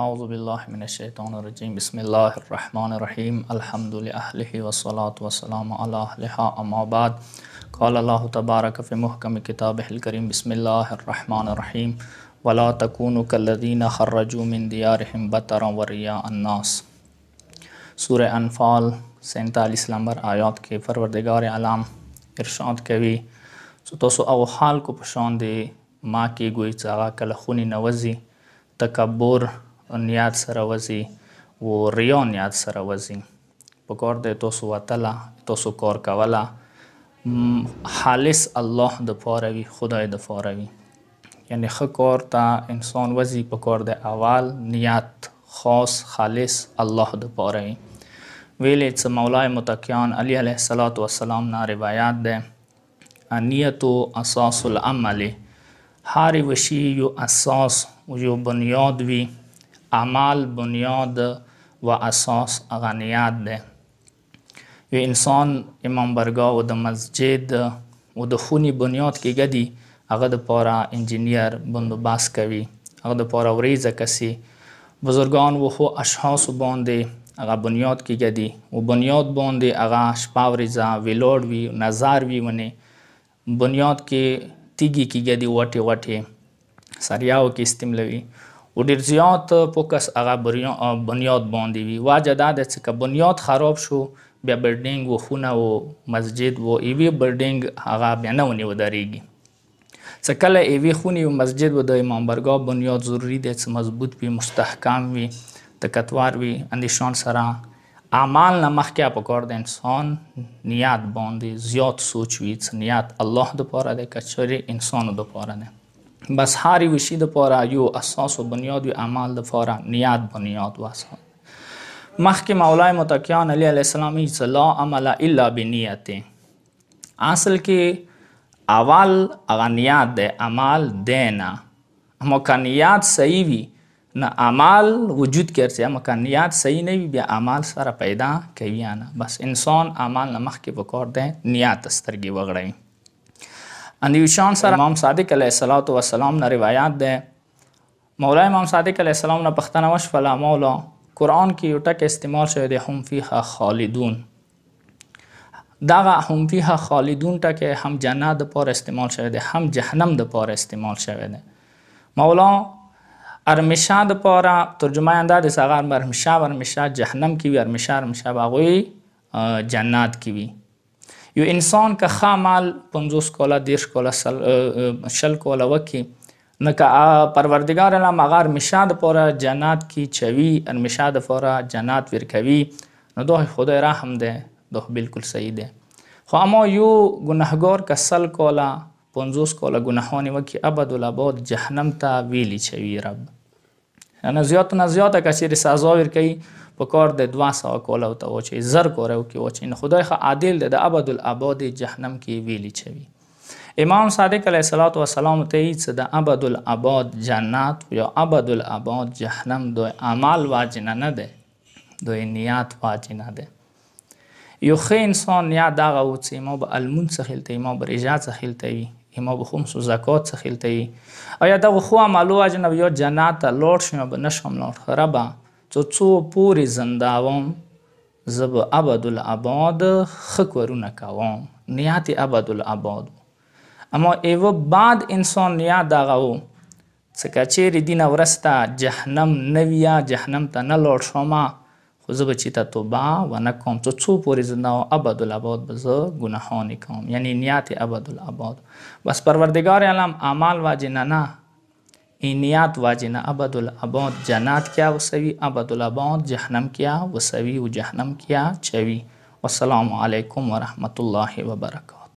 اعوذ باللہ من الشیطان الرجیم بسم اللہ الرحمن الرحیم الحمد للہ والصلاة والسلام علی اہلہا اما بعد قال اللہ تبارک فی محکم کتابہ الکریم بسم اللہ الرحمن الرحیم ولا تکونوا کالذین خرجوا من دیارہم بطرا ورئاء الناس۔ سورہ انفال 47 نمبر آیات کے پروردگار عالم ارشاد کوي سو تاسو او حال کو پشان دی ما کې ګوي چې هغه کله خونې نه وځي، تکبر نیت سره وځي و ریا نیت سره وځي. پکار دی تاسو وتله تاسو کار کوله خالص الله د پاره وي، خدای د پاره وي. یعنی ښه کار ته انسان وځي پکار دی اول نیت خاص خالص الله د پاره وي. ویلې چې مولای متقیان علی علیه السلام نه روایت ده نیت و اساس العمل، هر وشی یو اساس و یو بنیاد وی، اعمال بنیاد و اساس هغه نیت ده. یو انسان امام برگاه و د مسجد و د خونی بنیاد کې ګدي هغه د پاره انجینیر بندوبست کوي، هغه د پاره وریزه کسی بزرگان و خو اشخاص باندې هغه بنیاد کې ګدي و بنیاد باندې هغه شپه ورځه ویلوړ وي نظر وي ونی بنیاد کې تیږي کې ګدي وټي وټي سریاو کې استعمالوي و ډیر زیات فوکس هغه بنیاد باندې وي. واجه دا ده چې که بنیاد خراب شو بیا بلډینګ و خونه و مسجد و ایوی بلډینګ هغه بیا نه ونی ودرېږي. چې کله ایوی خونې و مسجد و د امام برگاه بنیاد ضروري دی چې مضبوط وي، مستحکم وي، طاقتور وي، اندیشان سره اعمال نه مخکې پکار د انسان نیت باندې زیات سوچ وي چې نیت الله د پاره دی که چېرې انسانو د پاره دی. بس هر وشي د پاره یو اساس و بنیاد وي، اعمال د پاره نیت بنیاد و اساس. مخکې مولای متقیان علیه السلام چې لا عمل الا بنیت، اصل کې اول هغه نیت دی، عمل دی نه. اما که نیت صحیح وي نه عمل وجود کرځي، اما که نیت صحیح نه وي بیا عمل سره پیدا کوي نه. بس انسان عمل نه مخکې پکار دی نیت سترګې وغړوي. اندیشان سره امام صادق علیه السلام نه روایت ده، مولا امام صادق علیه السلام نه پختنه وشوله مولا قرآن کې یو ټکی استعمال شوی دی هم فیها خالدون. دغه هم فیها خالدون ټکی هم جنت د پاره استعمال شوی دی هم جهنم د پاره استعمال شوی دی. مولا ارمشه د پاره ترجمه انده د هغه ارمشه جهنم کې وي، ارمشه به هغوی جنت کې وي. یو انسان که ښه عمل 50 کاله 10 کاله 60 کاله وکړي نه که پروردگار علم هغه ارمشه د پاره جنت کې چوي، ارمشه د پاره جنت ورکوي، نو دا خدای رحم دی، دا بالکل صحیح دی. خو اما یو ګناهګار که 100 کاله 50 کاله ګناهانې وکړي ابدالآباد جهنم ته ویلی چوي رب. یعنی زیات نه زیاته که چېرې سزا ورکوي پکار د 200 کاله ورته واچوي، 1000 کاله ورته واچوي، نو خدای خو عادل دی، د ابدالآباد جهنم کې ویلی چوي. امام صادق علیه السلام ته یې چې د ابدالآباد جنت یا ابدالآباد جهنم د عمل واجنه نه دی، د نیت واجنه دی. یو ښه انسان نیت دغه و چې ما به المون څه خیلته ما به رژه څه خیلته وي، ما به خمس و زکات څه خیلته وي. آیا دغه خو عملو واجنه یا جنت ته لاړ شم یا به نشم لاړ ربه څو پورې زنده وم زه به ابدالآباد ښه کارونه کوم، نیت ابدالآباد. اما ایوه بعد انسان نیت دغه و چې که چېرې دې نه وروسته جهنم نه وي یا جهنم ته نه لاړ شم خو زه به چې ته توبه ونه کوم څو پورې زنده وم ابدالآباد به زه ګناهانې کوم، یعنی نیت ابدالآباد. بس پروردگار علم اعمال واجنه نه، این نیت واجنه ابدالآباد جنت کیا وسوی، ابدالآباد جهنم کیا وسوی و جهنم کیا چوی. والسلام علیکم و رحمت الله و برکاته.